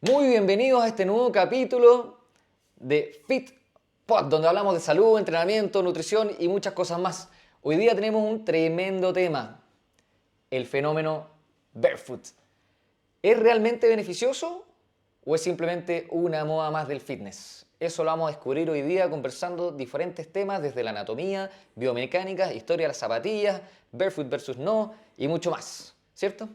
Muy bienvenidos a este nuevo capítulo de Fit Pod, donde hablamos de salud, entrenamiento, nutrición y muchas cosas más. Hoy día tenemos un tremendo tema, el fenómeno barefoot. ¿Es realmente beneficioso o es simplemente una moda más del fitness? Eso lo vamos a descubrir hoy día conversando diferentes temas desde la anatomía, biomecánica, historia de las zapatillas, barefoot versus no y mucho más, ¿cierto?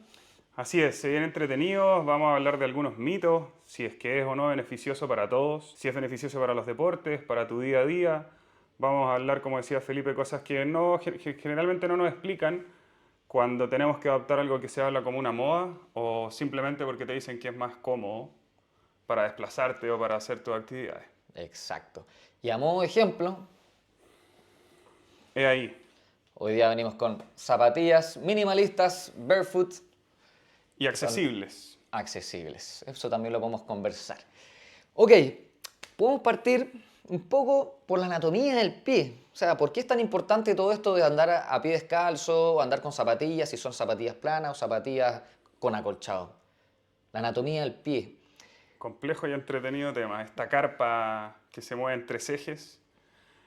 Así es, se viene entretenidos, vamos a hablar de algunos mitos, si es que es o no beneficioso para todos, si es beneficioso para los deportes, para tu día a día. Vamos a hablar, como decía Felipe, cosas que generalmente no nos explican cuando tenemos que adoptar algo que se habla como una moda o simplemente porque te dicen que es más cómodo para desplazarte o para hacer tus actividades. Exacto. Y a modo de ejemplo, Es ahí. hoy día venimos con zapatillas minimalistas, barefoot, Y que son accesibles. accesibles. Eso también lo podemos conversar. Ok, podemos partir un poco por la anatomía del pie. O sea, ¿por qué es tan importante todo esto de andar a pie descalzo, o andar con zapatillas, si son zapatillas planas o zapatillas con acolchado? La anatomía del pie. Complejo y entretenido tema. Esta carpa que se mueve en tres ejes.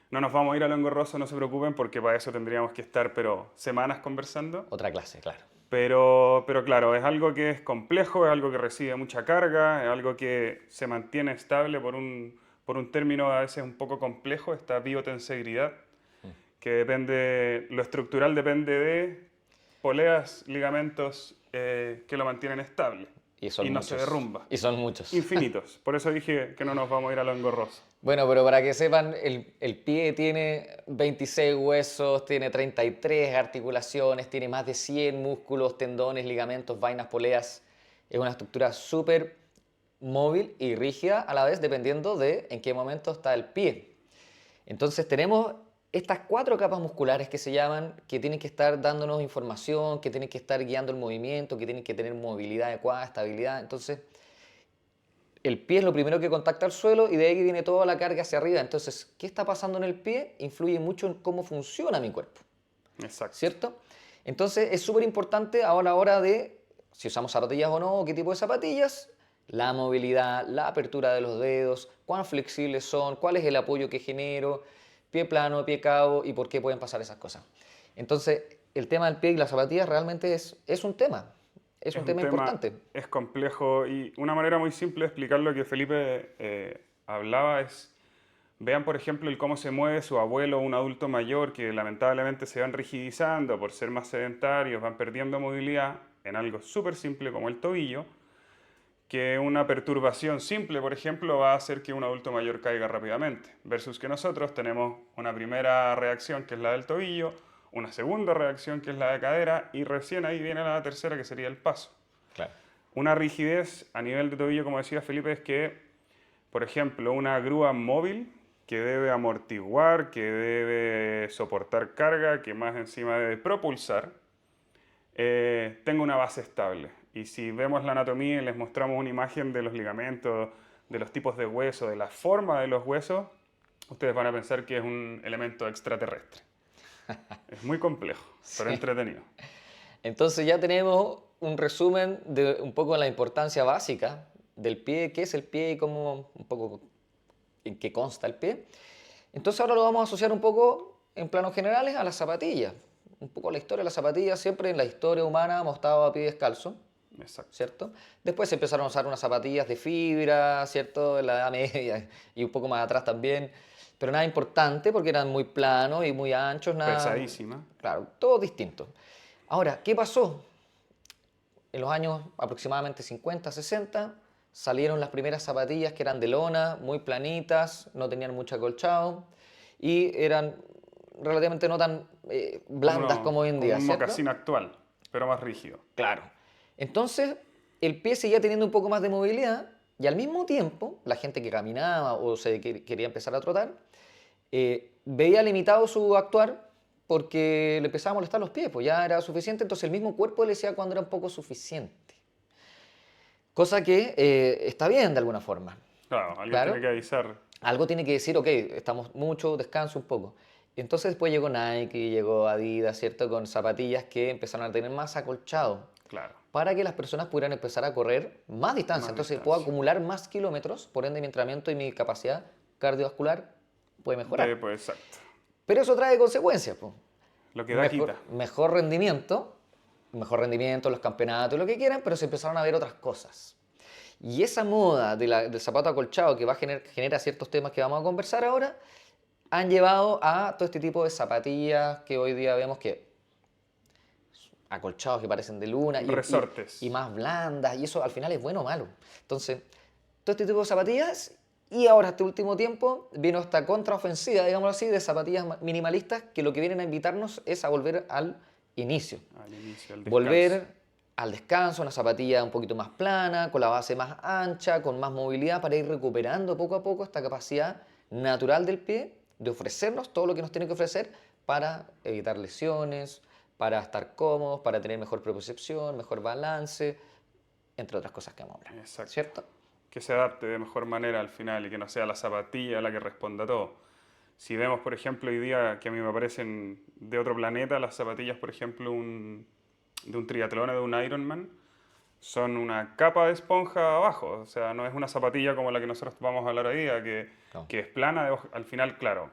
No nos vamos a ir a lo engorroso, no se preocupen, porque para eso tendríamos que estar, pero semanas conversando. Otra clase, claro. Pero claro, es algo que es complejo, es algo que recibe mucha carga, es algo que se mantiene estable por un término a veces un poco complejo, esta biotensegridad, que depende, lo estructural depende de poleas, ligamentos que lo mantienen estable Y y son no se muchos. derrumba. Y son muchos. Infinitos. Por eso dije que no nos vamos a ir a lo engorroso. Bueno, pero para que sepan, el pie tiene 26 huesos, tiene 33 articulaciones, tiene más de 100 músculos, tendones, ligamentos, vainas, poleas. Es una estructura súper móvil y rígida a la vez, dependiendo de en qué momento está el pie. Entonces tenemos estas 4 capas musculares que se llaman, que tienen que estar dándonos información, que tienen que estar guiando el movimiento, que tienen que tener movilidad adecuada, estabilidad. Entonces, el pie es lo primero que contacta el suelo y de ahí viene toda la carga hacia arriba. Entonces, ¿qué está pasando en el pie? Influye mucho en cómo funciona mi cuerpo, Exacto. ¿cierto? Entonces, es súper importante ahora a la hora de si usamos zapatillas o no, qué tipo de zapatillas, la movilidad, la apertura de los dedos, cuán flexibles son, cuál es el apoyo que genero, pie plano, pie cabo y por qué pueden pasar esas cosas. Entonces, el tema del pie y las zapatillas realmente es un tema, es un Es un tema tema, importante. es complejo y una manera muy simple de explicar lo que Felipe hablaba es, vean por ejemplo el cómo se mueve su abuelo o un adulto mayor que lamentablemente se van rigidizando por ser más sedentarios, van perdiendo movilidad en algo súper simple como el tobillo, que una perturbación simple, por ejemplo, va a hacer que un adulto mayor caiga rápidamente, versus que nosotros tenemos una primera reacción que es la del tobillo, una segunda reacción que es la de cadera y recién ahí viene la tercera que sería el paso. Claro. Una rigidez a nivel de tobillo, como decía Felipe, es que, por ejemplo, una grúa móvil que debe amortiguar, que debe soportar carga, que más encima debe propulsar, tenga una base estable. Y si vemos la anatomía y les mostramos una imagen de los ligamentos, de los tipos de hueso, de la forma de los huesos, ustedes van a pensar que es un elemento extraterrestre. Es muy complejo, pero Sí. entretenido. Entonces ya tenemos un resumen de un poco la importancia básica del pie, qué es el pie y cómo un poco en qué consta el pie. Entonces ahora lo vamos a asociar un poco en planos generales a las zapatillas. Un poco la historia de las zapatillas, siempre en la historia humana hemos estado a pie descalzo, Exacto. ¿cierto? Después se empezaron a usar unas zapatillas de fibra, ¿cierto? En la Edad Media y un poco más atrás también, pero nada importante porque eran muy planos y muy anchos, nada, Pesadísima. claro, todo distinto. Ahora, ¿qué pasó? En los años aproximadamente 50, 60, salieron las primeras zapatillas que eran de lona, muy planitas, no tenían mucho acolchado y eran relativamente no tan blandas como hoy en Como día, un ¿cierto? mocasín actual, pero más rígido. Claro. Entonces, el pie seguía teniendo un poco más de movilidad y al mismo tiempo, la gente que caminaba o quería empezar a trotar, veía limitado su actuar porque le empezaba a molestar los pies, pues ya era suficiente, entonces el mismo cuerpo le decía cuando era un poco suficiente. Cosa que está bien de alguna forma. Claro, alguien tiene Claro, que avisar. algo tiene que decir, ok, estamos mucho, descanso un poco. Entonces después llegó Nike, llegó Adidas, ¿cierto? Con zapatillas que empezaron a tener más acolchado. Claro. para que las personas pudieran empezar a correr más distancia. Más Entonces distancia. puedo acumular más kilómetros, por ende mi entrenamiento y mi capacidad cardiovascular puede mejorar. Pues exacto. Pero eso trae consecuencias, po. Lo que da quita. Mejor rendimiento en los campeonatos, lo que quieran, pero se empezaron a ver otras cosas. Y esa moda del zapato acolchado que genera ciertos temas que vamos a conversar ahora, han llevado a todo este tipo de zapatillas que hoy día vemos que acolchados que parecen de luna Resortes. y más blandas, y eso al final es bueno o malo. Entonces, todo este tipo de zapatillas, y ahora este último tiempo vino esta contraofensiva, digámoslo así, de zapatillas minimalistas que lo que vienen a invitarnos es a volver al inicio. Al inicio, al descanso. Volver al descanso, una zapatilla un poquito más plana, con la base más ancha, con más movilidad, para ir recuperando poco a poco esta capacidad natural del pie de ofrecernos todo lo que nos tiene que ofrecer para evitar lesiones, para estar cómodos, para tener mejor propiocepción, mejor balance, entre otras cosas que vamos a hablar. Exacto. ¿Cierto? Que se adapte de mejor manera al final y que no sea la zapatilla la que responda a todo. Si vemos, por ejemplo, hoy día que a mí me parecen de otro planeta, las zapatillas, por ejemplo, de un triatlón o de un Ironman, son una capa de esponja abajo. O sea, no es una zapatilla como la que nosotros vamos a hablar hoy día, No. que es plana. Al final, claro,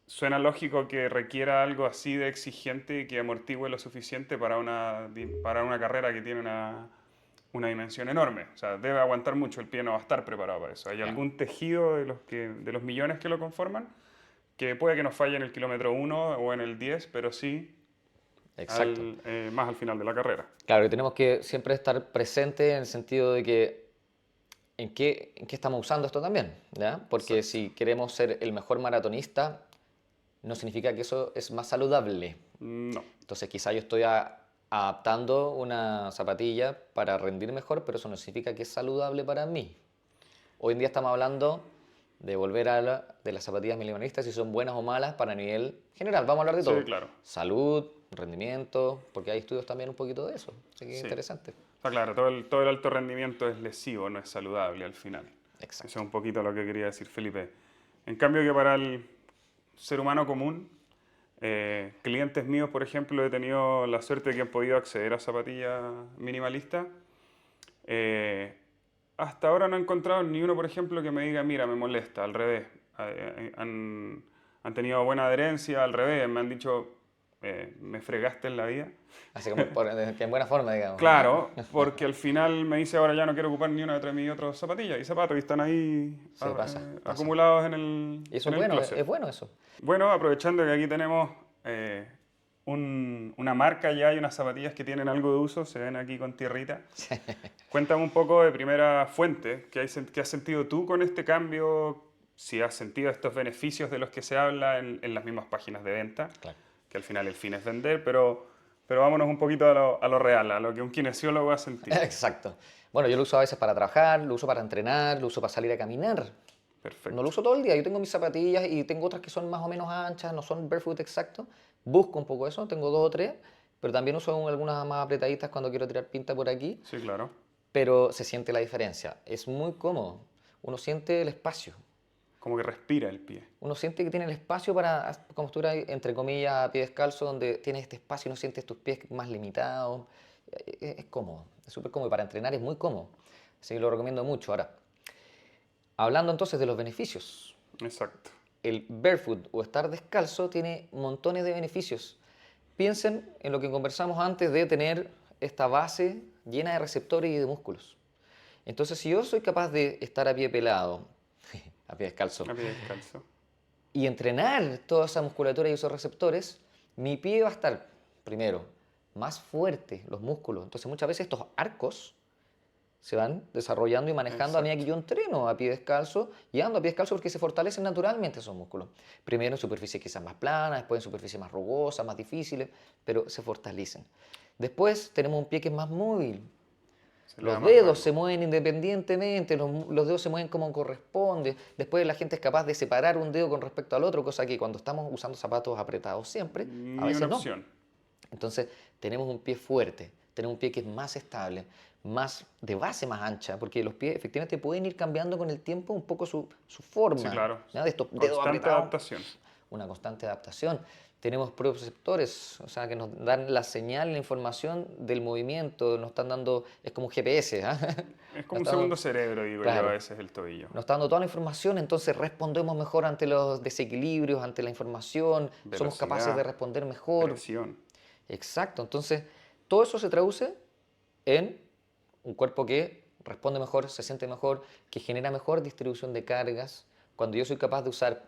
suena lógico que requiera algo así de exigente y que amortigüe lo suficiente para una carrera que tiene una dimensión enorme. O sea, debe aguantar mucho, el pie no va a estar preparado para eso. Hay algún tejido de los millones que lo conforman que puede que nos falle en el kilómetro 1 o en el 10, pero sí Exacto. más al final de la carrera. Claro, y tenemos que siempre estar presentes en el sentido de que ¿en qué estamos usando esto también? ¿Ya? Porque Exacto. si queremos ser el mejor maratonista, no significa que eso es más saludable. No. Entonces quizá yo estoy adaptando una zapatilla para rendir mejor, pero eso no significa que es saludable para mí. Hoy en día estamos hablando de volver de las zapatillas minimalistas, si son buenas o malas para nivel general. Vamos a hablar de todo. Sí, claro. Salud, rendimiento, porque hay estudios también un poquito de eso. Así que es Sí. interesante. Está claro, todo el alto rendimiento es lesivo, no es saludable al final. Exacto. Eso es un poquito lo que quería decir Felipe. En cambio que para el ser humano común, clientes míos, por ejemplo, he tenido la suerte de que han podido acceder a zapatillas minimalistas. Hasta ahora no he encontrado ni uno, por ejemplo, que me diga, mira, me molesta, al revés. Han tenido buena adherencia, al revés, me han dicho, me fregaste en la vida. Así como que en buena forma, digamos. Claro, porque al final me dice ahora ya no quiero ocupar ni una de mis otras zapatillas y zapatos y están ahí Sí, pasa. acumulados en el Y eso en es el bueno, closet. es bueno eso. Bueno, aprovechando que aquí tenemos una marca ya y unas zapatillas que tienen algo de uso, se ven aquí con tierrita. Cuéntame un poco de primera fuente, ¿qué has sentido tú con este cambio? Si has sentido estos beneficios de los que se habla en las mismas páginas de venta, Claro. que al final el fin es vender, pero vámonos un poquito a lo real, a lo que un kinesiólogo ha sentido. Exacto. Bueno, yo lo uso a veces para trabajar, lo uso para entrenar, lo uso para salir a caminar. Perfecto. No lo uso todo el día. Yo tengo mis zapatillas y tengo otras que son más o menos anchas, no son barefoot exacto. Busco un poco eso, tengo 2 o 3, pero también uso algunas más apretaditas cuando quiero tirar pinta por aquí. Sí, claro. Pero se siente la diferencia. Es muy cómodo. Uno siente el espacio. Como que respira el pie. Uno siente que tiene el espacio para, como si estuviera, entre comillas, a pie descalzo, donde tienes este espacio y no sientes tus pies más limitados. Es cómodo, es súper cómodo. Y para entrenar es muy cómodo. Así que lo recomiendo mucho. Ahora, hablando entonces de los beneficios. Exacto. El barefoot o estar descalzo tiene montones de beneficios. Piensen en lo que conversamos antes de tener esta base llena de receptores y de músculos. Entonces, si yo soy capaz de estar a pie pelado, a pie descalzo, A pie descalzo. y entrenar toda esa musculatura y esos receptores, mi pie va a estar, primero, más fuerte, los músculos. Entonces, muchas veces estos arcos se van desarrollando y manejando a medida que yo entreno a pie descalzo y ando a pie descalzo porque se fortalecen naturalmente esos músculos. Primero en superficies quizás más planas, después en superficies más rugosas, más difíciles, pero se fortalecen. Después tenemos un pie que es más móvil. Los dedos se mueven independientemente, los dedos se mueven como corresponde. Después la gente es capaz de separar un dedo con respecto al otro, cosa que cuando estamos usando zapatos apretados siempre, a Ni veces una no. opción. Entonces tenemos un pie fuerte, tenemos un pie que es más estable, más de base más ancha, porque los pies efectivamente pueden ir cambiando con el tiempo un poco su forma. Sí, claro. ¿Ya? De estos dedos Constante apretados, adaptación. una constante adaptación. tenemos proprioceptores, o sea, que nos dan la señal, la información del movimiento, nos están dando, es como un GPS, ¿ah? Es como Nos un está segundo dando- cerebro, digo yo, a claro, veces el tobillo. nos está dando toda la información, entonces respondemos mejor ante los desequilibrios, ante la información, somos capaces de Velocidad, responder mejor. presión. Exacto, entonces todo eso se traduce en un cuerpo que responde mejor, se siente mejor, que genera mejor distribución de cargas. Cuando yo soy capaz de usar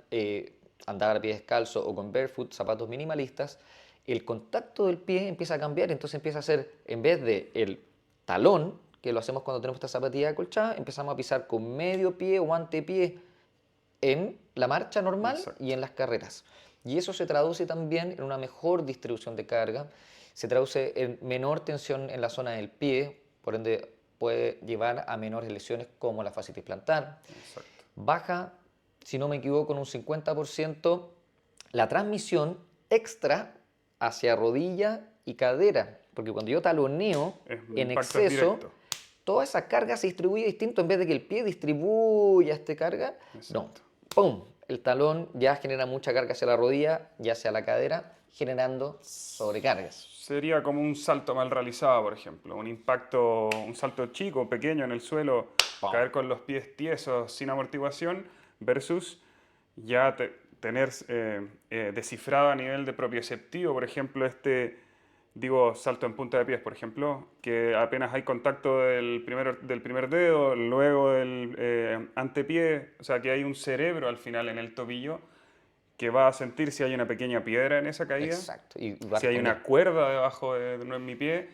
andar a pie descalzo o con barefoot, zapatos minimalistas, el contacto del pie empieza a cambiar, entonces empieza a ser, en vez de el talón, que lo hacemos cuando tenemos esta zapatilla acolchada, empezamos a pisar con medio pie o antepié en la marcha normal y Exacto. en las carreras. Y eso se traduce también en una mejor distribución de carga, se traduce en menor tensión en la zona del pie, por ende puede llevar a menores lesiones como la fascitis plantar. Exacto. Baja, si no me equivoco, en un 50% la transmisión extra hacia rodilla y cadera, porque cuando yo taloneo El en impacto es exceso, directo. toda esa carga se distribuye distinto. En vez de que el pie distribuya esta carga, no. Exacto. ¡Pum! El talón ya genera mucha carga hacia la rodilla y hacia la cadera, generando sobrecargas. Sería como un salto mal realizado, por ejemplo. Un impacto, un salto chico, pequeño en el suelo, ¡Pum! caer con los pies tiesos sin amortiguación, versus ya tener descifrado a nivel de propioceptivo, por ejemplo, digo, salto en punta de pies, por ejemplo, que apenas hay contacto del primer dedo, luego del antepié, o sea, que hay un cerebro al final en el tobillo que va a sentir si hay una pequeña piedra en esa caída, Exacto. Y va a si hay responder. una cuerda debajo de mi pie,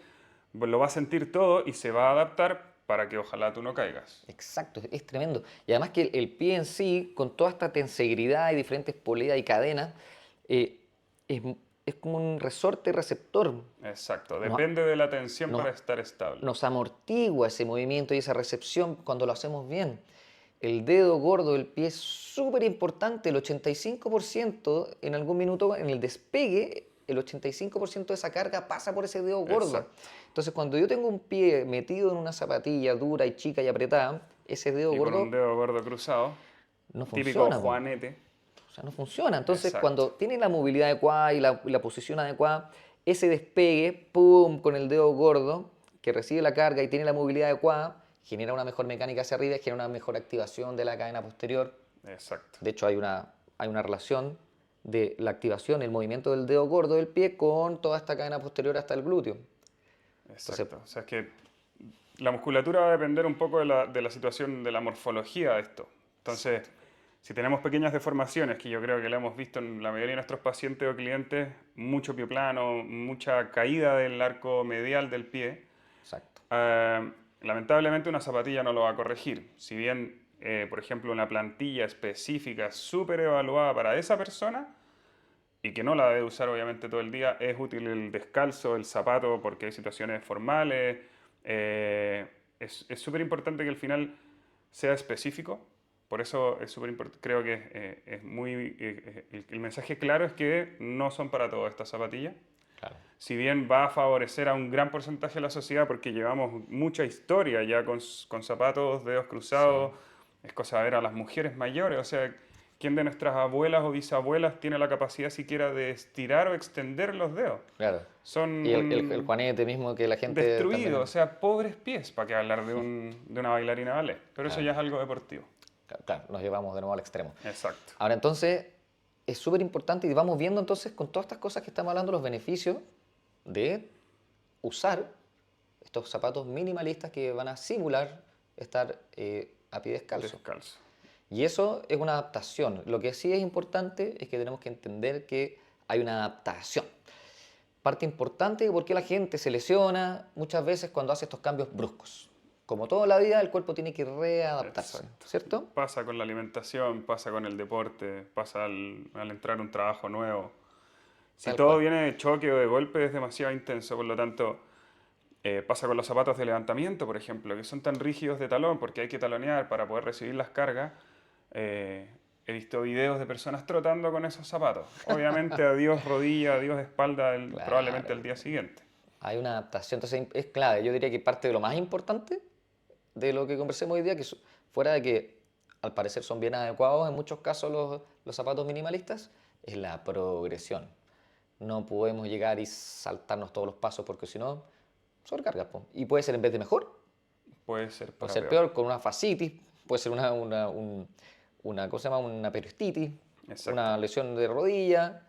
pues lo va a sentir todo y se va a adaptar para que ojalá tú no caigas. Exacto, es tremendo. Y además que el pie en sí, con toda esta tensegridad y diferentes poleas y cadenas, eh, es, es como un resorte receptor. Exacto, Nos, depende de la tensión nos, para estar estable. nos amortigua ese movimiento y esa recepción cuando lo hacemos bien. El dedo gordo del pie es súper importante, el 85% en algún minuto en el despegue, el 85% de esa carga pasa por ese dedo gordo. Exacto. Entonces cuando yo tengo un pie metido en una zapatilla dura y chica y apretada, ese dedo Y con un gordo dedo gordo cruzado, no típico funciona, po. juanete. O sea, no funciona. Entonces, Exacto, cuando tiene la movilidad adecuada y la posición adecuada, ese despegue, pum, con el dedo gordo, que recibe la carga y tiene la movilidad adecuada, genera una mejor mecánica hacia arriba y genera una mejor activación de la cadena posterior. exacto, De hecho, hay una relación de la activación, el movimiento del dedo gordo del pie con toda esta cadena posterior hasta el glúteo. Entonces, exacto. O sea, es que la musculatura va a depender un poco de la situación, de la morfología de esto. Entonces, si tenemos pequeñas deformaciones, que yo creo que la hemos visto en la mayoría de nuestros pacientes o clientes, mucho pie plano, mucha caída del arco medial del pie, exacto. lamentablemente una zapatilla no lo va a corregir. Si bien, por ejemplo, una plantilla específica súper evaluada para esa persona y que no la debe usar obviamente todo el día, es útil el descalzo, el zapato, porque hay situaciones formales. Es súper importante que al final sea específico. Por eso es súper importante, creo que es muy... el mensaje claro es que no son para todo estas zapatillas. Claro. Si bien va a favorecer a un gran porcentaje de la sociedad porque llevamos mucha historia ya con zapatos, dedos Sí, cruzados, es cosa de ver a las mujeres mayores, o sea, ¿quién de nuestras abuelas o bisabuelas tiene la capacidad siquiera de estirar o extender los dedos? claro. Son Y el juanete mismo que la gente destruidos, o también... sea, pobres pies, para que hablar de una bailarina de ballet, pero eso Claro, ya es algo deportivo. claro, nos llevamos de nuevo al extremo. Exacto, Ahora entonces es súper importante y vamos viendo entonces con todas estas cosas que estamos hablando los beneficios de usar estos zapatos minimalistas que van a simular estar a pie descalzo. descalzo. Y eso es una adaptación. Lo que sí es importante es que tenemos que entender que hay una adaptación. Parte importante de por qué la gente se lesiona muchas veces cuando hace estos cambios bruscos. Como toda la vida, el cuerpo tiene que readaptarse, Exacto. ¿cierto? Pasa con la alimentación, pasa con el deporte, pasa al entrar a un trabajo nuevo. Si Tal todo cual. viene de choque o de golpe es demasiado intenso, por lo tanto, pasa con los zapatos de levantamiento, por ejemplo, que son tan rígidos de talón porque hay que talonear para poder recibir las cargas. Eh, He visto videos de personas trotando con esos zapatos. Obviamente, adiós rodilla, adiós espalda, probablemente Claro. al día siguiente. Hay una adaptación, entonces es clave. Yo diría que parte de lo más importante de lo que conversemos hoy día, que fuera de que al parecer son bien adecuados en muchos casos los zapatos minimalistas, es la progresión. no podemos llegar y saltarnos todos los pasos porque si no, sobrecarga. Po. Y puede ser en vez de mejor, Puede ser puede para ser peor. peor con una fascitis, puede ser ¿cómo se llama? Una periostititis, Exacto. una lesión de rodilla,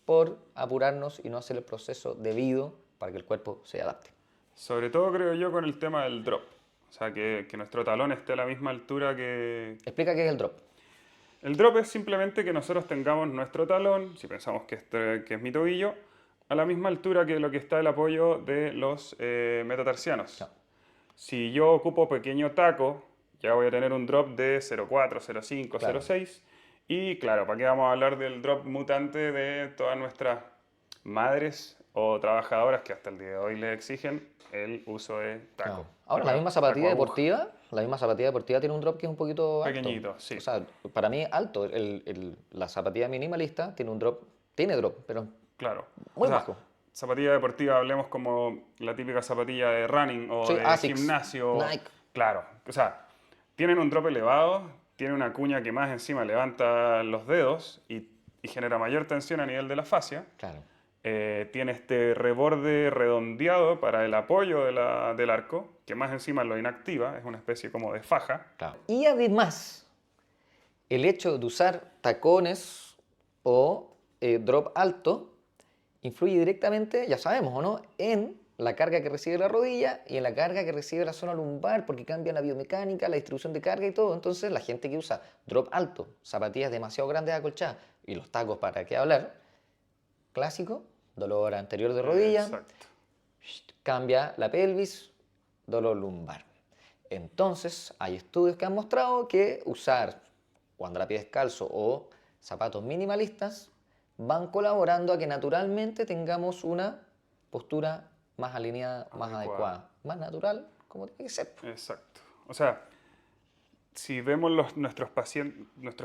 por apurarnos y no hacer el proceso debido para que el cuerpo se adapte. Sobre todo creo yo con el tema del drop. O sea, que nuestro talón esté a la misma altura que... Explica qué es el drop. El drop es simplemente que nosotros tengamos nuestro talón, si pensamos que es mi tobillo, a la misma altura que lo que está el apoyo de los metatarsianos. No. Si yo ocupo pequeño taco, ya voy a tener un drop de 0,4, 0,5, Claro. 0,6. Y claro, ¿para qué vamos a hablar del drop mutante de todas nuestras madres o trabajadoras que hasta el día de hoy les exigen el uso de taco? No. Ahora, la misma Taco zapatilla aguja. deportiva tiene un drop que es un poquito alto. Pequeñito, sí. O sea, para mí alto. La zapatilla minimalista tiene drop, pero Claro. O muy sea, bajo. zapatilla deportiva, hablemos como la típica zapatilla de running o Sí, de Asics, gimnasio. Nike, Claro. O sea, tienen un drop elevado, tienen una cuña que más encima levanta los dedos y genera mayor tensión a nivel de la fascia. claro. Tiene este reborde redondeado para el apoyo del arco, que más encima lo inactiva, es una especie como de faja. Claro. Y además, el hecho de usar tacones o drop alto influye directamente, ya sabemos, ¿o no?, en la carga que recibe la rodilla y en la carga que recibe la zona lumbar, porque cambia la biomecánica, la distribución de carga y todo. Entonces, la gente que usa drop alto, zapatillas demasiado grandes acolchadas y los tacos, ¿para qué hablar? Clásico, dolor anterior de rodilla, Exacto. cambia la pelvis, dolor lumbar. Entonces, hay estudios que han mostrado que usar o andar a pie descalzo o zapatos minimalistas van colaborando a que naturalmente tengamos una postura más alineada, más Adecuada. adecuada, más natural, como tiene que ser. Exacto. O sea, si vemos nuestros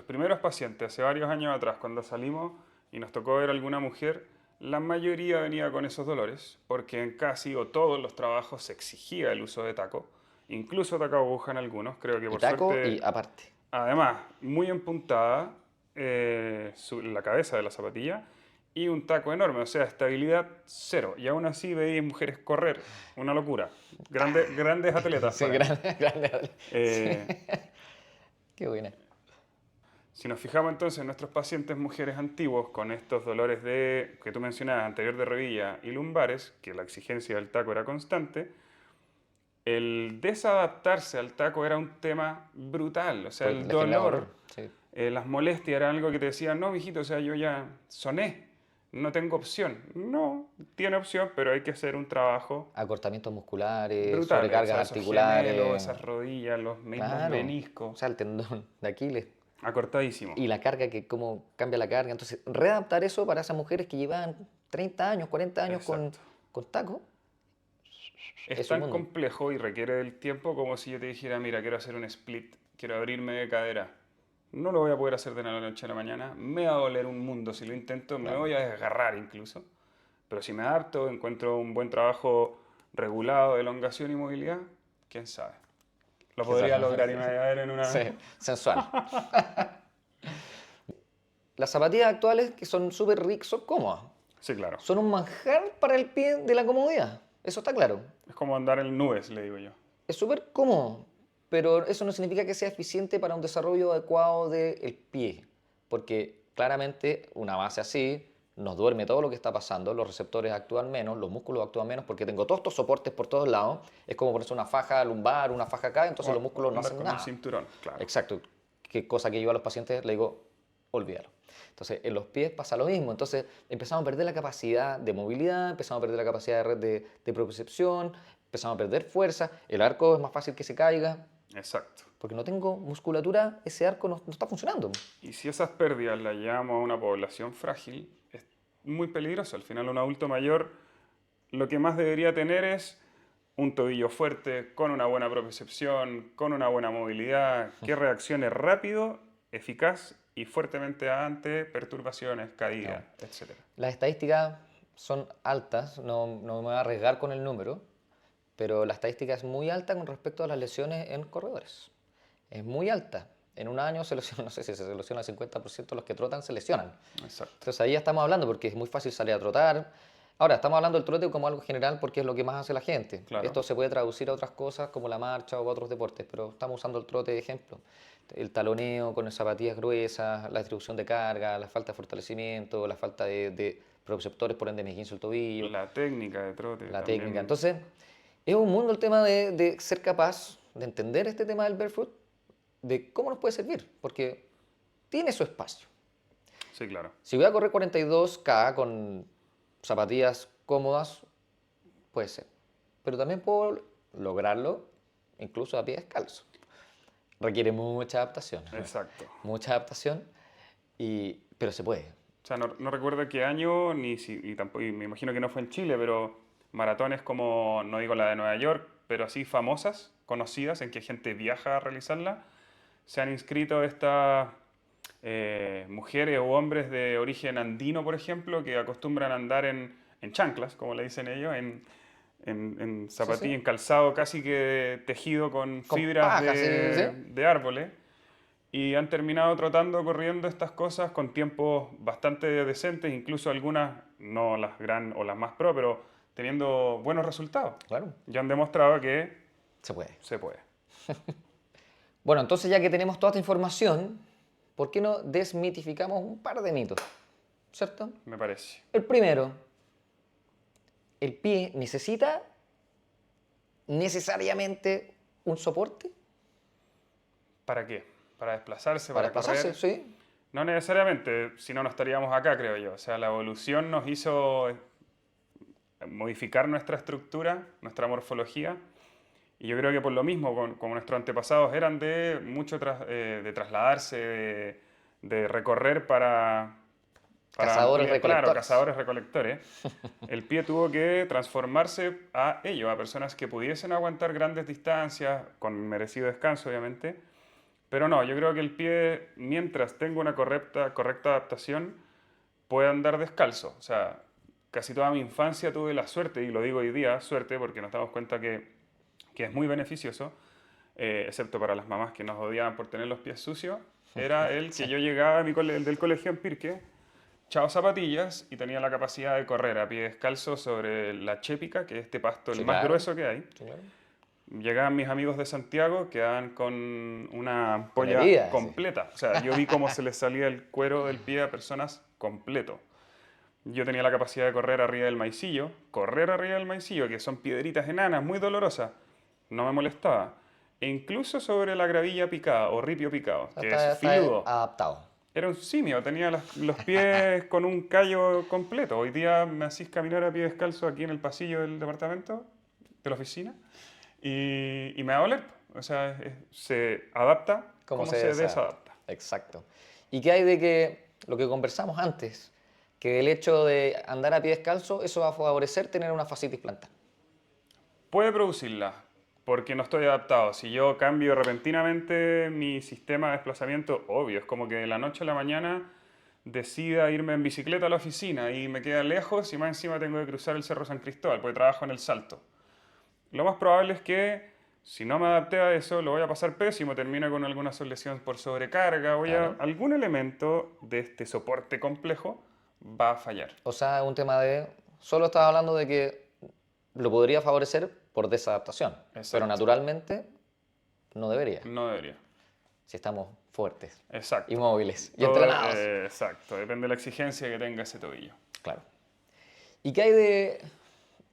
primeros pacientes hace varios años atrás, cuando salimos y nos tocó ver alguna mujer, la mayoría venía con esos dolores, porque en casi o todos los trabajos se exigía el uso de taco, incluso taco aguja en algunos, creo que Y por taco y suerte, aparte. además, muy empuntada la cabeza de la zapatilla y un taco enorme, o sea, estabilidad cero. Y aún así veis mujeres correr, una locura. Grandes atletas Sí, para mí. grande, grande. Sí. Eh, Qué buena. Si nos fijamos entonces en nuestros pacientes mujeres antiguos con estos dolores que tú mencionabas, anterior de rodilla y lumbares, que la exigencia del taco era constante, el desadaptarse al taco era un tema brutal. O sea, Pues el le generaba dolor, dolor. Sí. las molestias eran algo que te decían, no, mijito, o sea, yo ya soné, no tengo opción. No, tiene opción, pero hay que hacer un trabajo Acortamientos musculares, brutal. O sobrecargas sea, esos gemelos, articulares. esas rodillas, los mismos Claro. O meniscos, sea, el tendón de Aquiles. acortadísimo. Y la carga, que cómo cambia la carga. Entonces, readaptar eso para esas mujeres que llevan 30 años, 40 años Exacto. con taco, Es es un tan mundo. complejo y requiere del tiempo como si yo te dijera, mira, quiero hacer un split, quiero abrirme de cadera. No lo voy a poder hacer de la noche a la mañana, me va a doler un mundo si lo intento, me Claro. voy a desgarrar incluso. Pero si me adapto, encuentro un buen trabajo regulado de elongación y movilidad, quién sabe. Lo podría lograr y me voy a ver en una... Sí, sensual. Las zapatillas actuales, que son súper ricas, son cómodas. Sí, claro. Son un manjar para el pie de la comodidad. Eso está claro. Es como andar en nubes, le digo yo. Es súper cómodo, pero eso no significa que sea eficiente para un desarrollo adecuado del pie, porque claramente una base así nos duerme todo lo que está pasando, los receptores actúan menos, los músculos actúan menos, porque tengo todos estos soportes por todos lados, es como ponerse una faja lumbar, una faja acá, entonces los músculos no Andar hacen con un nada. cinturón, claro. Exacto, qué cosa que yo a los pacientes le digo, olvídalo. Entonces, en los pies pasa lo mismo. Entonces, empezamos a perder la capacidad de movilidad, empezamos a perder la capacidad de propiocepción, empezamos a perder fuerza, el arco es más fácil que se caiga, Exacto. porque no tengo musculatura, ese arco no está funcionando. Y si esas pérdidas las llevamos a una población frágil, es muy peligroso. Al final, un adulto mayor lo que más debería tener es un tobillo fuerte, con una buena propiocepción, con una buena movilidad, que reaccione rápido, eficaz y fuertemente ante perturbaciones, caídas, No. etc. Las estadísticas son altas, no me voy a arriesgar con el número, pero la estadística es muy alta con respecto a las lesiones en corredores. Es muy alta. En un año se lesiona, no sé si se lesiona el 50% de los que trotan, se lesionan. Exacto. Entonces ahí ya estamos hablando porque es muy fácil salir a trotar. Ahora, estamos hablando del trote como algo general porque es lo que más hace la gente. Claro. Esto se puede traducir a otras cosas como la marcha o a otros deportes, pero estamos usando el trote de ejemplo. El taloneo con zapatillas gruesas, la distribución de carga, la falta de fortalecimiento, la falta de proprioceptores, por ende me esguinzo el tobillo, La técnica de trote la también. técnica. Entonces, es un mundo el tema de ser capaz de entender este tema del barefoot, de cómo nos puede servir, porque tiene su espacio. Sí, claro. Si voy a correr 42K con zapatillas cómodas, puede ser. Pero también puedo lograrlo incluso a pie descalzo. Requiere mucha adaptación. Exacto. Mucha adaptación, pero se puede. O sea, no recuerdo qué año, y me imagino que no fue en Chile, pero maratones como, no digo la de Nueva York, pero así famosas, conocidas, en que gente viaja a realizarla, se han inscrito estas mujeres o hombres de origen andino, por ejemplo, que acostumbran a andar en chanclas, como le dicen ellos, en zapatilla, sí. en calzado casi que tejido con Con fibras paja, sí, sí. de árboles. Y han terminado trotando, corriendo estas cosas con tiempos bastante decentes, incluso algunas, no las gran o las más pro, pero teniendo buenos resultados. Claro, Ya han demostrado que se puede. se puede. Bueno, entonces ya que tenemos toda esta información, ¿por qué no desmitificamos un par de mitos? ¿Cierto? Me parece. El primero, ¿el pie necesita necesariamente un soporte ¿Para qué? ¿Para desplazarse? para ¿Para desplazarse? correr? Sí. No necesariamente, si no, no estaríamos acá, creo yo. O sea, la evolución nos hizo modificar nuestra estructura, nuestra morfología. Y yo creo que por lo mismo, como nuestros antepasados eran de mucho de trasladarse, de recorrer para Cazadores ampliar, claro, recolectores. cazadores recolectores, el pie tuvo que transformarse a ello, a personas que pudiesen aguantar grandes distancias, con merecido descanso, obviamente. Pero no, yo creo que el pie, mientras tenga una correcta adaptación, puede andar descalzo. O sea, casi toda mi infancia tuve la suerte, y lo digo hoy día, suerte, porque nos damos cuenta que es muy beneficioso, excepto para las mamás que nos odiaban por tener los pies sucios, era el que Sí. yo llegaba del colegio en Pirque, chao zapatillas, y tenía la capacidad de correr a pie descalzo sobre la chépica, que es este pasto el Sí, más claro. grueso que hay. Sí, claro. Llegaban mis amigos de Santiago, quedaban con una Con ampolla heridas, sí. completa. O sea, yo vi cómo se les salía el cuero del pie a personas completo. Yo tenía la capacidad de correr arriba del maicillo, que son piedritas enanas, muy dolorosas, no me molestaba. E incluso sobre la gravilla picada o ripio picado, que es Está filudo. adaptado. Era un simio, tenía los pies con un callo completo. Hoy día me hacís caminar a pie descalzo aquí en el pasillo del departamento, de la oficina, y me va a doler. O sea, se adapta como se desadapta. Exacto. ¿Y qué hay de que lo que conversamos antes? Que el hecho de andar a pie descalzo, eso va a favorecer tener una fascitis plantar. Puede producirla, porque no estoy adaptado. Si yo cambio repentinamente mi sistema de desplazamiento, obvio, es como que de la noche a la mañana decida irme en bicicleta a la oficina y me queda lejos y más encima tengo que cruzar el Cerro San Cristóbal, porque trabajo en el Salto. Lo más probable es que si no me adapté a eso, lo voy a pasar pésimo, termino con alguna lesión por sobrecarga, Claro. algún elemento de este soporte complejo va a fallar. O sea, es un tema de... Solo estaba hablando de que lo podría favorecer por desadaptación. Exacto. Pero naturalmente no debería. No debería. Si estamos fuertes, Exacto. y móviles, y Todo, entrenados. exacto, depende de la exigencia que tenga ese tobillo. Claro. ¿Y qué hay de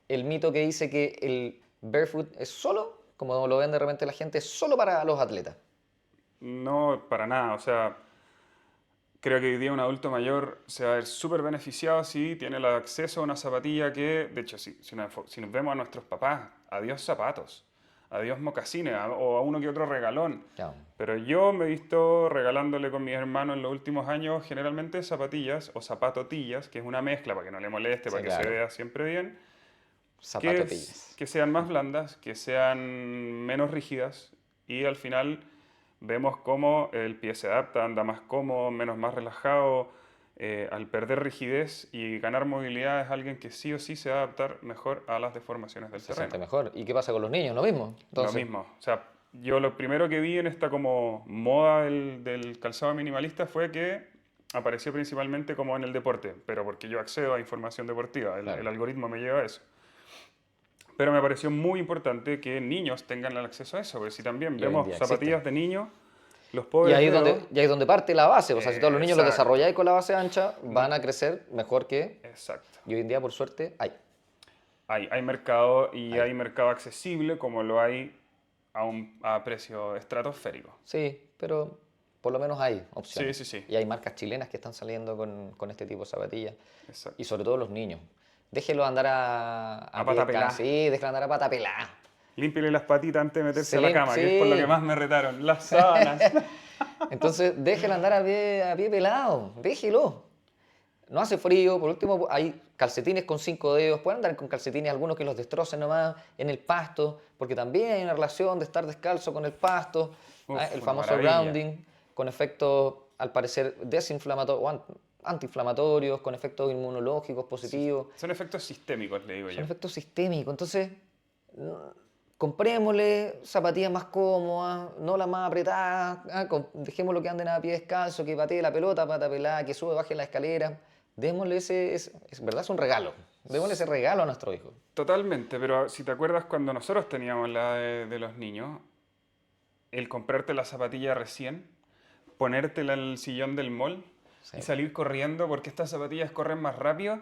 el mito que dice que el barefoot es solo, como lo ven de repente la gente, es solo para los atletas? No, para nada. O sea, creo que hoy día un adulto mayor se va a ver súper beneficiado si tiene el acceso a una zapatilla que, de hecho, si nos vemos a nuestros papás, adiós zapatos, adiós mocasines o a uno que otro regalón. Ya. Pero yo me he visto regalándole con mis hermanos en los últimos años generalmente zapatillas o zapatotillas, que es una mezcla para que no le moleste, Sí, para que claro. se vea siempre bien. Zapatotillas. Que sean más blandas, que sean menos rígidas y al final vemos cómo el pie se adapta, anda más cómodo, más relajado. Al perder rigidez y ganar movilidad es alguien que sí o sí se va a adaptar mejor a las deformaciones del Se siente terreno. mejor. ¿Y qué pasa con los niños? Lo mismo. Entonces, Lo mismo. O sea, yo lo primero que vi en esta como moda del calzado minimalista fue que apareció principalmente como en el deporte, pero porque yo accedo a información deportiva, el Claro. algoritmo me lleva a eso. Pero me pareció muy importante que niños tengan el acceso a eso, porque si también Y hoy en vemos día existe. zapatillas de niños, los Y pobres dedos, y ahí es donde parte la base. O sea, si todos los niños los exacto, desarrolláis con la base ancha, no, van a crecer mejor que... exacto. Y hoy en día, por suerte, Hay mercado y hay. hay mercado accesible como lo hay a precio estratosférico. Sí, pero por lo menos hay Sí, opciones. sí, sí, Y hay marcas chilenas que están saliendo con este tipo de zapatillas. Y exacto. sobre todo los niños. Déjelo andar A a pie pata descalzo. pelá. Sí, déjelo andar a pata pelada. Límpiale las patitas antes de meterse a la cama, que es por lo que Sí. más me retaron. Las sábanas. Entonces, déjelo andar a pie pelado. Déjelo. No hace frío, por último hay calcetines con 5 dedos, pueden andar con calcetines algunos que los destrocen nomás en el pasto, porque también hay una relación de estar descalzo con el pasto, el Uf, una famoso maravilla. grounding, con efectos al parecer desinflamatorios o antiinflamatorios, con efectos inmunológicos Sí, positivos, son efectos sistémicos, le digo son yo. efectos sistémicos, entonces comprémosle zapatillas más cómodas, no las más apretadas, dejémoslo que anden a pie descalzo, que patee la pelota, pata pelada, que sube, baje la escalera. Démosle ¿verdad? Es un regalo. Démosle ese regalo a nuestro hijo. Totalmente, pero si te acuerdas cuando nosotros teníamos la de los niños, el comprarte la zapatilla recién, ponértela en el sillón del mall Sí. y salir corriendo porque estas zapatillas corren más rápido,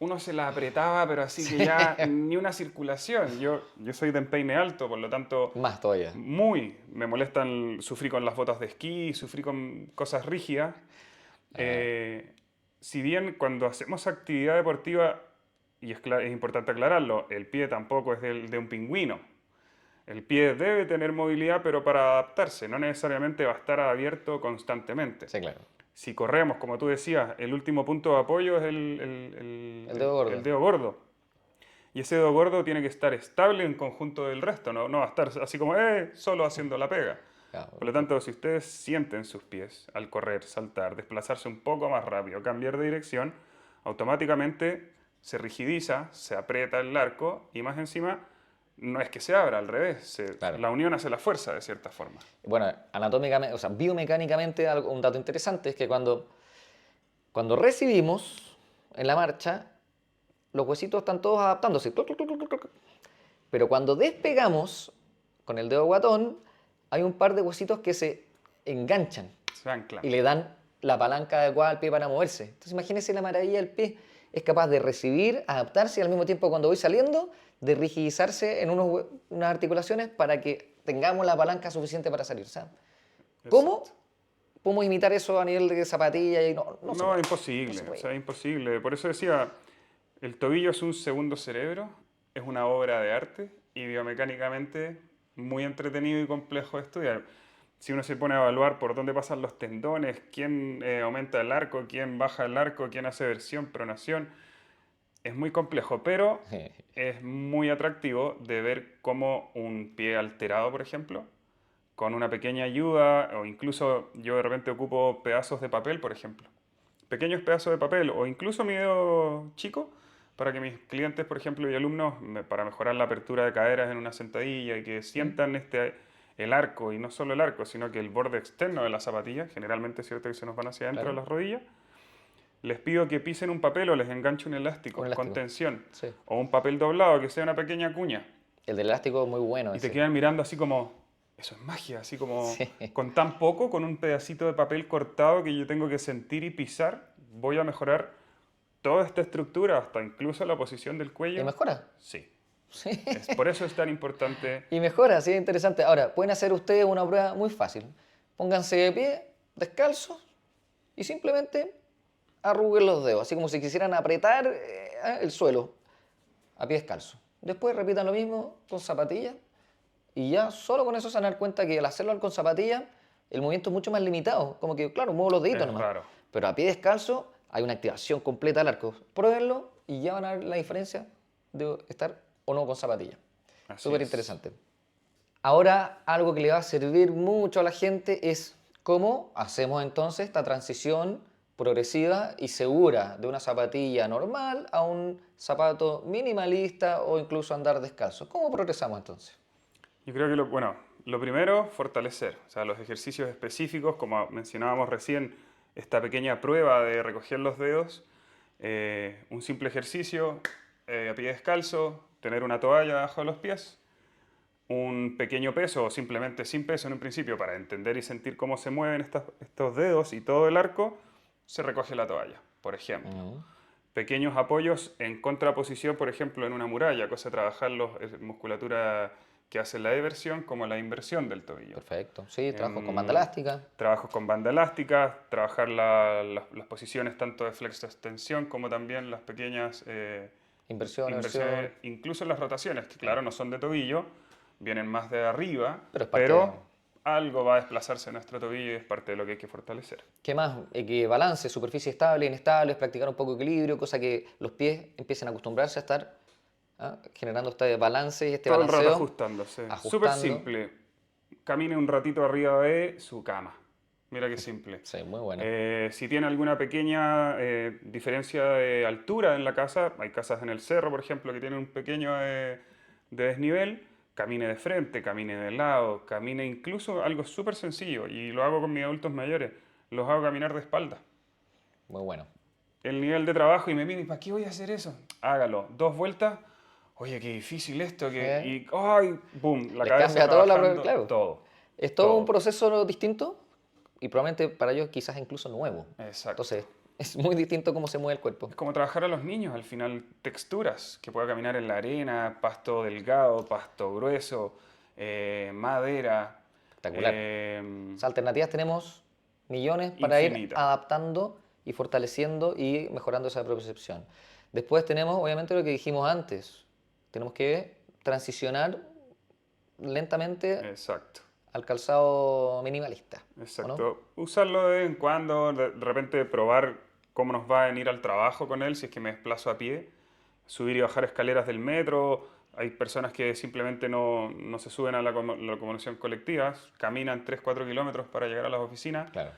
uno se las apretaba, pero así que Sí. ya ni una circulación. Yo soy de empeine alto, por lo tanto, Más todavía. me molestan, sufrí con las botas de esquí, sufrí con cosas rígidas. Ah, Eh, si bien cuando hacemos actividad deportiva, y es importante aclararlo, el pie tampoco es de un pingüino. El pie debe tener movilidad, pero para adaptarse, no necesariamente va a estar abierto constantemente. sí, claro. Si corremos, como tú decías, el último punto de apoyo es El dedo el gordo. dedo gordo. Y ese dedo gordo tiene que estar estable en conjunto del resto, no va a estar así como, solo haciendo la pega. Ah, Por lo tanto, si ustedes sienten sus pies al correr, saltar, desplazarse un poco más rápido, cambiar de dirección, automáticamente se rigidiza, se aprieta el arco y más encima no es que se abra, al revés, claro. la unión hace la fuerza de cierta forma. Bueno, anatómicamente, o sea, biomecánicamente, un dato interesante es que cuando recibimos en la marcha, los huesitos están todos adaptándose. Tuc, tuc, tuc, tuc, tuc. Pero cuando despegamos con el dedo guatón, hay un par de huesitos que se enganchan Se anclan. y le dan la palanca adecuada al pie para moverse. Entonces imagínense la maravilla del pie. Es capaz de recibir, adaptarse y al mismo tiempo cuando voy saliendo, de rigidizarse en unas articulaciones para que tengamos la palanca suficiente para salir. O sea, ¿cómo Exacto. podemos imitar eso a nivel de zapatilla? Y no se No, puede. es No imposible, se o puede. sea, imposible. Por eso decía, el tobillo es un segundo cerebro, es una obra de arte y biomecánicamente muy entretenido y complejo de estudiar. Si uno se pone a evaluar por dónde pasan los tendones, quién aumenta el arco, quién baja el arco, quién hace versión, pronación, es muy complejo, pero es muy atractivo de ver cómo un pie alterado, por ejemplo, con una pequeña ayuda, o incluso yo de repente ocupo pedazos de papel, por ejemplo, pequeños pedazos de papel, o incluso mi dedo chico, para que mis clientes, por ejemplo, y alumnos, para mejorar la apertura de caderas en una sentadilla y que sientan el arco, y no solo el arco, sino que el borde externo de la zapatilla, generalmente es cierto que se nos van hacia adentro de Claro. las rodillas, les pido que pisen un papel o les enganche un Un elástico con elástico. tensión, Sí. o un papel doblado que sea una pequeña cuña, El del elástico es muy bueno y te ese. quedan mirando así como, eso es magia, así como Sí. con tan poco, con un pedacito de papel cortado que yo tengo que sentir y pisar, voy a mejorar toda esta estructura, hasta incluso la posición del Y cuello. mejora. Sí, Sí. por eso es tan importante. Y mejora, sí, es interesante. Ahora, pueden hacer ustedes una prueba muy fácil. Pónganse de pie, descalzos, y simplemente arruguen los dedos, así como si quisieran apretar el suelo a pie descalzo. Después repitan lo mismo con zapatillas y ya solo con eso se van a dar cuenta que al hacerlo con zapatillas el movimiento es mucho más limitado. Como que, claro, muevo los deditos Es nomás. raro. Pero a pie descalzo hay una activación completa del arco. Pruébenlo y ya van a ver la diferencia de estar o no con zapatillas. Así Súper es. interesante. Ahora, algo que le va a servir mucho a la gente es cómo hacemos entonces esta transición progresiva y segura de una zapatilla normal a un zapato minimalista o incluso andar descalzo. ¿Cómo progresamos entonces? Yo creo que, bueno, Lo primero, fortalecer. O sea, los ejercicios específicos, como mencionábamos recién, esta pequeña prueba de recoger los dedos, un simple ejercicio a pie descalzo, tener una toalla debajo de los pies, un pequeño peso o simplemente sin peso en un principio para entender y sentir cómo se mueven estos dedos y todo el arco, se recoge la toalla, por ejemplo. Ujú. Pequeños apoyos en contraposición, por ejemplo, en una muralla, cosa de trabajar la musculatura que hace la eversión como la inversión del tobillo. Perfecto. Sí, trabajo con banda En elástica. trabajos con banda elástica, trabajar las posiciones tanto de flexo-extensión como también las pequeñas Inversión, inversiones, eversión. incluso las rotaciones, que Claro. claro, no son de tobillo, vienen más de arriba, Pero es parte de... pero algo va a desplazarse en nuestro tobillo y es parte de lo que hay que fortalecer. ¿Qué más? Que balance, superficie estable, inestable, practicar un poco de equilibrio, cosa que los pies empiecen a acostumbrarse a estar generando este balance y este Todo el rato balanceo, ajustándose. Súper ajustando. simple. Camine un ratito arriba de su cama. Mira qué simple. Sí, muy bueno. Si tiene alguna pequeña diferencia de altura en la casa, hay casas en el cerro, por ejemplo, que tienen un pequeño de desnivel, camine de frente, camine de lado, camine incluso algo súper sencillo, y lo hago con mis adultos mayores, los hago caminar de espalda. Muy bueno. El nivel de trabajo y me miran, ¿y para qué voy a hacer eso? Hágalo. 2 vueltas, oye, qué difícil esto, y ¡ay! ¡Boom! La Les cabeza cambia todo, trabajando, claro. todo, Es todo un todo. proceso distinto y probablemente para ellos quizás incluso nuevo. Exacto. Entonces, es muy distinto cómo se mueve el cuerpo. Es como trabajar a los niños, al final, texturas, que pueda caminar en la arena, pasto delgado, pasto grueso, madera, Espectacular. eh, O sea, alternativas tenemos millones para ir infinita. adaptando y fortaleciendo y mejorando esa percepción. Después tenemos, obviamente, lo que dijimos antes. Tenemos que transicionar lentamente Exacto, al calzado minimalista, ¿o no? exacto. Usarlo de vez en cuando, de repente probar cómo nos va en ir al trabajo con él, si es que me desplazo a pie, subir y bajar escaleras del metro. Hay personas que simplemente no se suben a la locomoción colectiva, caminan 3 4 kilómetros para llegar a las oficinas. Claro,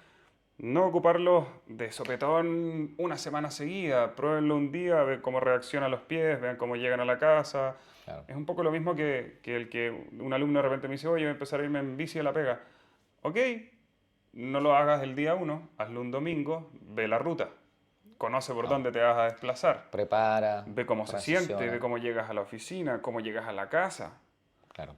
No ocuparlos de sopetón una semana seguida, pruébenlo un día, vean cómo reaccionan los pies, vean cómo llegan a la casa. claro. Es un poco lo mismo que el que un alumno de repente me dice, oye, voy a empezar a irme en bici a la pega. Ok, no lo hagas el día uno, hazlo un domingo, ve la ruta, conoce por No, dónde te vas a desplazar, prepara, ve cómo se siente, ve transiciona, cómo llegas a la oficina, cómo llegas a la casa. claro.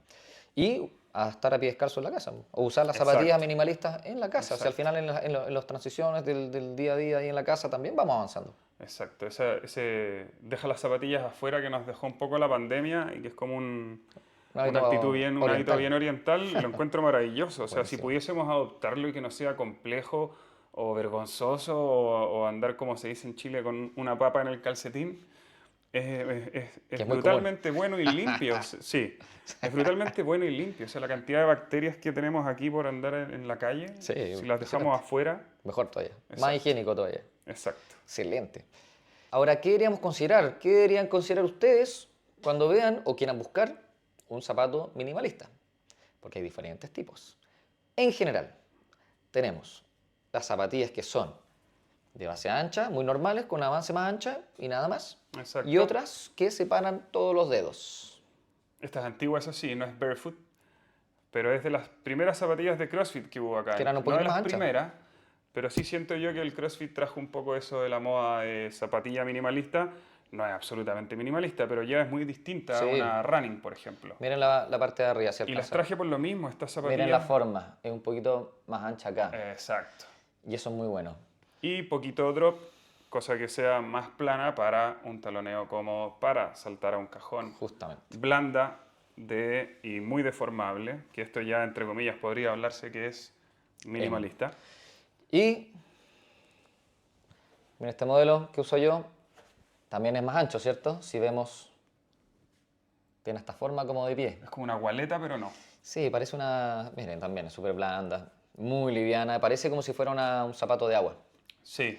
Y a estar a pie descalzo en la casa, o usar las zapatillas Exacto, minimalistas en la casa. O sea, al exacto. final en las transiciones del día a día ahí en la casa también vamos avanzando. Exacto, deja las zapatillas afuera que nos dejó un poco la pandemia y que es como Un un hábito hábito oriental. bien oriental, lo encuentro maravilloso. O sea, si Buenísimo. pudiésemos adoptarlo y que no sea complejo o vergonzoso o andar, como se dice en Chile, con una papa en el calcetín, Que es es muy común. brutalmente bueno y limpio. Sí, es brutalmente bueno y limpio. O sea, la cantidad de bacterias que tenemos aquí por andar en la calle, Sí, si las dejamos impresionante. afuera, Mejor todavía. Más exacto, higiénico todavía. exacto. Excelente. Ahora, ¿qué deberíamos considerar? ¿Qué deberían considerar ustedes cuando vean o quieran buscar un zapato minimalista? Porque hay diferentes tipos. En general, tenemos las zapatillas que son de base ancha, muy normales, con avance más ancha y nada más. Y Exacto. otras que separan todos los dedos. Esta es antigua, eso sí, no es barefoot, pero es de las primeras zapatillas de CrossFit que hubo acá. Que eran un No de poquito las más anchas. primeras, pero sí siento yo que el CrossFit trajo un poco eso de la moda de zapatilla minimalista. No es absolutamente minimalista, pero ya es muy distinta a Sí. una running, por ejemplo. Miren la parte de arriba, si Y las alcanza a ver. traje por lo mismo, estas Miren la zapatillas. forma, es un poquito más ancha acá. Exacto. Y eso es muy bueno. Y poquito drop, cosa que sea más plana para un taloneo cómodo, para saltar a un cajón. Justamente. Blanda y muy deformable, que esto ya entre comillas podría hablarse que es M. minimalista. Y miren este modelo que uso yo, también es más ancho, ¿cierto? Si vemos, tiene esta forma como de pie. Es como una gualeta, pero no. Sí, parece una... Miren, también es súper blanda, muy liviana, parece como si fuera un zapato de agua. Sí,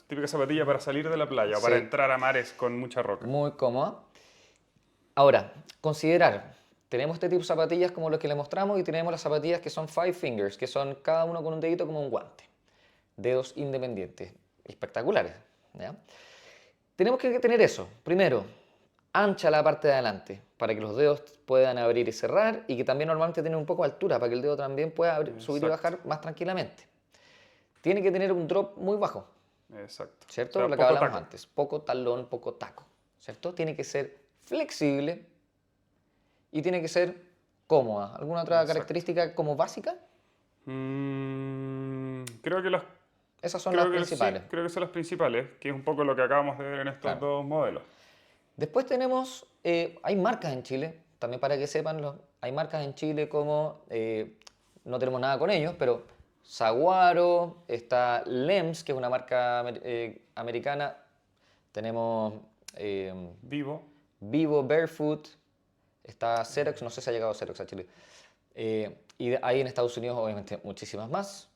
típica zapatilla para salir de la playa o para Sí, entrar a mares con mucha roca. muy cómoda. Ahora, considerar, tenemos este tipo de zapatillas como los que le mostramos y tenemos las zapatillas que son five fingers, que son cada uno con un dedito como un guante. Dedos independientes, espectaculares. ¿Ya? Tenemos que tener eso. Primero, ancha la parte de adelante, para que los dedos puedan abrir y cerrar, y que también normalmente tiene un poco de altura, para que el dedo también pueda subir y Exacto. bajar más tranquilamente. Tiene que tener un drop muy bajo, Exacto. O ¿cierto? sea, Lo que poco hablamos taco. antes, poco talón, poco taco, ¿cierto? Tiene que ser flexible y tiene que ser cómoda. ¿Alguna otra Exacto. característica como básica? Creo que Esas son las sí, principales, creo que son las principales, que es un poco lo que acabamos de ver en estos claro. dos modelos. Después tenemos, hay marcas en Chile, también para que sepan, hay marcas en Chile como, no tenemos nada con ellos, pero Saguaro, está Lems, que es una marca americana, tenemos eh, Vivo. Vivo, Barefoot, está Xerox, no sé si ha llegado Xerox a Chile. Hay en Estados Unidos obviamente muchísimas más.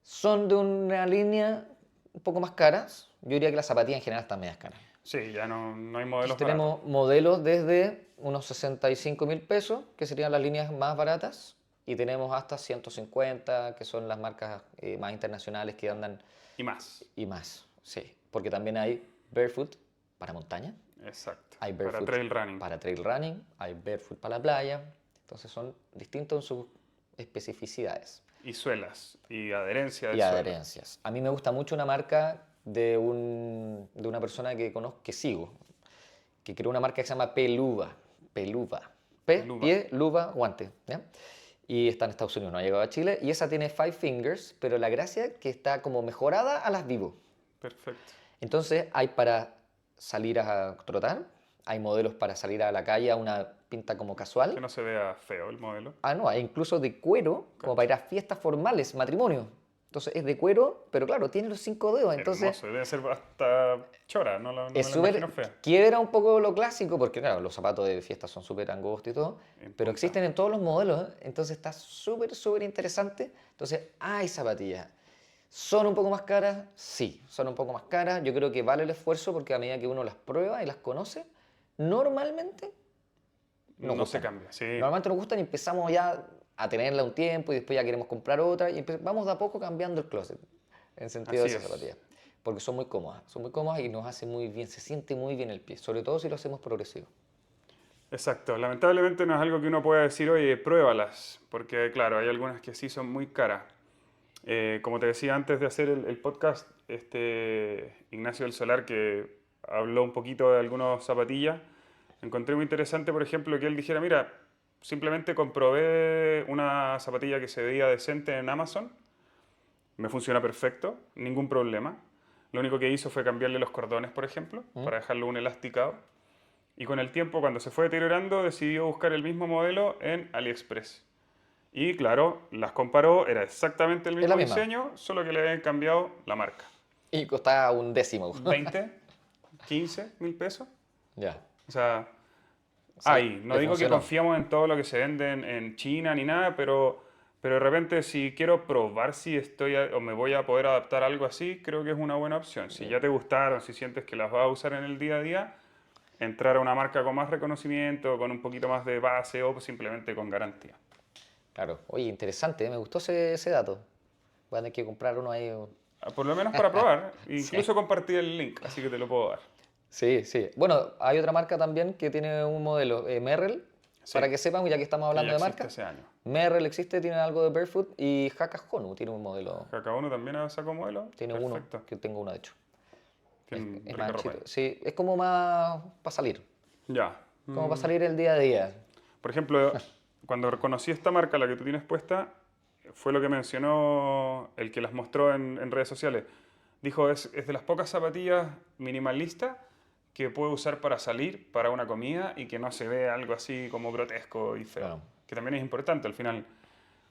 Son de una línea un poco más caras. Yo diría que las zapatillas en general están medias caras. Sí, ya no hay Entonces modelos baratos. tenemos modelos desde unos 65.000 pesos, que serían las líneas más baratas, y tenemos hasta 150, que son las marcas más internacionales que andan, Y más. y más, sí, porque también hay Barefoot para montaña, Exacto. hay Para Barefoot trail running. para trail running, hay Barefoot para la playa, entonces son distintos en sus especificidades Y suelas. Y adherencia y del suelo. adherencias. A mí me gusta mucho una marca de una persona que conozco, que sigo, que creó una marca que se llama Peluva. Peluva. Luva. Pie, luva, guante. ¿Ya? Y está en Estados Unidos, no ha llegado a Chile. Y esa tiene Five Fingers, pero la gracia es que está como mejorada a las Vivo. Perfecto. Entonces hay para salir a trotar, hay modelos para salir a la calle a una pinta como Que casual. no se vea feo el modelo. Ah, no, hay incluso de cuero, como para ir a fiestas formales, matrimonio. Entonces es de cuero, pero claro, tiene los 5 dedos. Entonces Hermoso. Debe ser hasta chora. No es me la imagino súper, fea. quiebra un poco lo clásico, porque claro, los zapatos de fiesta son súper angostos y todo, En pero punta. existen en todos los modelos, ¿eh? Entonces está súper, súper interesante. Entonces hay zapatillas. ¿Son un poco más caras? Sí, son un poco más caras. Yo creo que vale el esfuerzo porque a medida que uno las prueba y las conoce, normalmente nos No se gustan. cambia. Sí. Normalmente nos gustan y empezamos ya a tenerla un tiempo y después ya queremos comprar otra y vamos de a poco cambiando el closet en sentido de Así esas es. zapatillas. Porque son muy cómodas y nos hace muy bien, se siente muy bien el pie, sobre todo si lo hacemos progresivo. Exacto. Lamentablemente no es algo que uno pueda decir, oye, pruébalas. Porque, claro, hay algunas que sí son muy caras. Como te decía antes de hacer el podcast, Ignacio del Solar, que habló un poquito de algunas zapatillas, encontré muy interesante, por ejemplo, que él dijera, mira, simplemente comprobé una zapatilla que se veía decente en Amazon, me funciona perfecto, ningún problema. Lo único que hizo fue cambiarle los cordones, por ejemplo, ¿Mm? para dejarlo un elasticado. Y con el tiempo, cuando se fue deteriorando, decidió buscar el mismo modelo en AliExpress. Y claro, las comparó, era exactamente el Es la mismo misma. diseño, solo que le habían cambiado la marca. Y costaba un décimo. 20, 15 mil pesos. Ya. O sea, O sea, hay. No le digo que funcionó. confiamos en todo lo que se vende en China ni nada, pero de repente si quiero probar si o me voy a poder adaptar a algo así, creo que es una buena opción. Si ya te gustaron, si sientes que las vas a usar en el día a día, entrar a una marca con más reconocimiento, con un poquito más de base o simplemente con garantía. Claro. Oye, interesante, me gustó ese dato. Voy a tener que comprar uno ahí. Por lo menos para probar. Sí. Incluso compartí el link, así que te lo puedo dar. Sí, sí. Bueno, hay otra marca también que tiene un modelo, Merrell, Sí, para que sepan, ya que estamos que ya hablando de existe marca. hace años. Merrell existe, tiene algo de Barefoot y Hakka tiene un modelo, Kakaono también sacó modelo. tiene uno, Perfecto. que tengo uno de hecho. Tienen Es más rica ropa ahí. anchito. Sí, es como más para salir, Ya. como para salir el día a día. Por ejemplo, cuando reconocí esta marca, la que tú tienes puesta, fue lo que mencionó el que las mostró en redes sociales. Dijo, es de las pocas zapatillas minimalistas que puedo usar para salir, para una comida y que no se ve algo así como grotesco y feo. Claro. Que también es importante al final.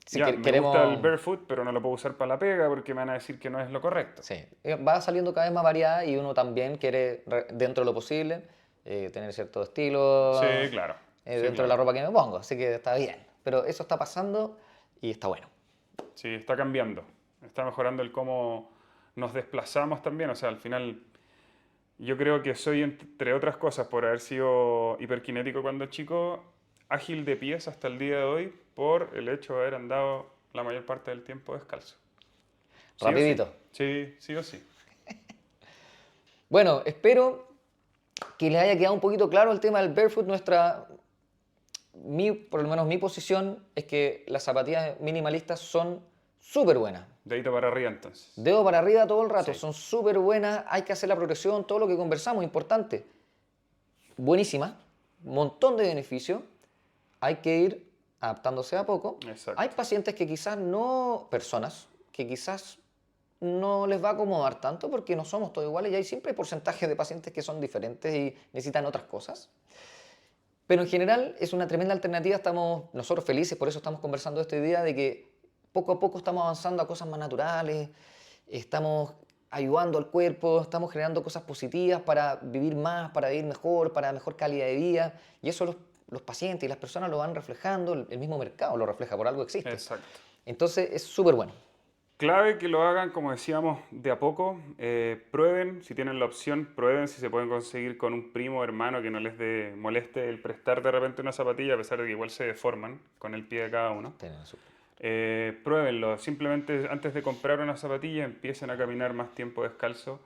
Si Ya, me gusta el queremos, barefoot, pero no lo puedo usar para la pega porque me van a decir que no es lo correcto. sí, va saliendo cada vez más variada y uno también quiere, dentro de lo posible, tener cierto estilo Sí, claro. Sí, dentro de la claro. ropa que me pongo, así que está bien. Pero eso está pasando y está bueno. Sí, está cambiando. Está mejorando el cómo nos desplazamos también. O sea, al final, yo creo que soy, entre otras cosas, por haber sido hiperkinético cuando chico, ágil de pies hasta el día de hoy por el hecho de haber andado la mayor parte del tiempo descalzo. ¿Sí o sí? Rapidito. Sí, sí o sí. Bueno, espero que les haya quedado un poquito claro el tema del barefoot. Por lo menos mi posición es que las zapatillas minimalistas son súper buenas. Dedito para arriba entonces. Dedo para arriba todo el rato, Sí. son súper buenas, hay que hacer la progresión, todo lo que conversamos, importante. Buenísima, montón de beneficios, hay que ir adaptándose a poco. Exacto. Hay pacientes que quizás no, personas que quizás no les va a acomodar tanto porque no somos todos iguales y hay siempre porcentajes de pacientes que son diferentes y necesitan otras cosas. Pero en general es una tremenda alternativa, estamos nosotros felices, por eso estamos conversando este día, de que poco a poco estamos avanzando a cosas más naturales, estamos ayudando al cuerpo, estamos generando cosas positivas para vivir más, para vivir mejor, para mejor calidad de vida, y eso los pacientes y las personas lo van reflejando, el mismo mercado lo refleja, por algo existe. Exacto. Entonces es súper bueno. Clave que lo hagan, como decíamos, de a poco. Prueben, si tienen la opción, prueben si se pueden conseguir con un primo o hermano que no les moleste el prestar de repente una zapatilla, a pesar de que igual se deforman con el pie de cada uno. Pruébenlo, simplemente antes de comprar una zapatilla empiecen a caminar más tiempo descalzo.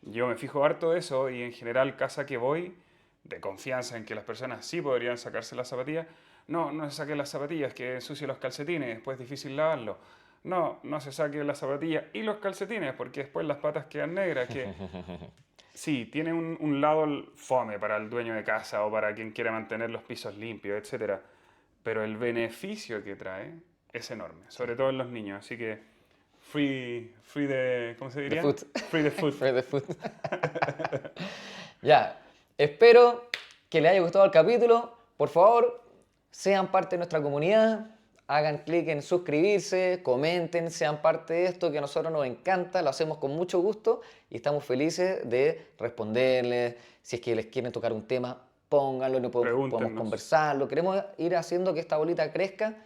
Yo me fijo harto de eso y en general casa que voy, de confianza en que las personas sí podrían sacarse las zapatillas. No, no se saquen las zapatillas, que ensucie los calcetines, después es difícil lavarlo. No, no se saquen las zapatillas y los calcetines, porque después las patas quedan negras. Que sí, tiene un lado fome para el dueño de casa o para quien quiera mantener los pisos limpios, etc. Pero el beneficio que trae es enorme, sobre todo en los niños. Así que ¿cómo se diría? The foot. Free the foot. Free the foot. Ya, espero que les haya gustado el capítulo. Por favor, sean parte de nuestra comunidad. Hagan clic en suscribirse, comenten, sean parte de esto que a nosotros nos encanta, lo hacemos con mucho gusto y estamos felices de responderles. Si es que les quieren tocar un tema, pónganlo, podemos Pregúntenos. conversarlo. Queremos ir haciendo que esta bolita crezca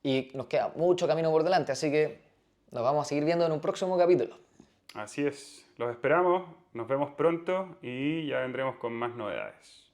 y nos queda mucho camino por delante, así que nos vamos a seguir viendo en un próximo capítulo. Así es, los esperamos, nos vemos pronto y ya vendremos con más novedades.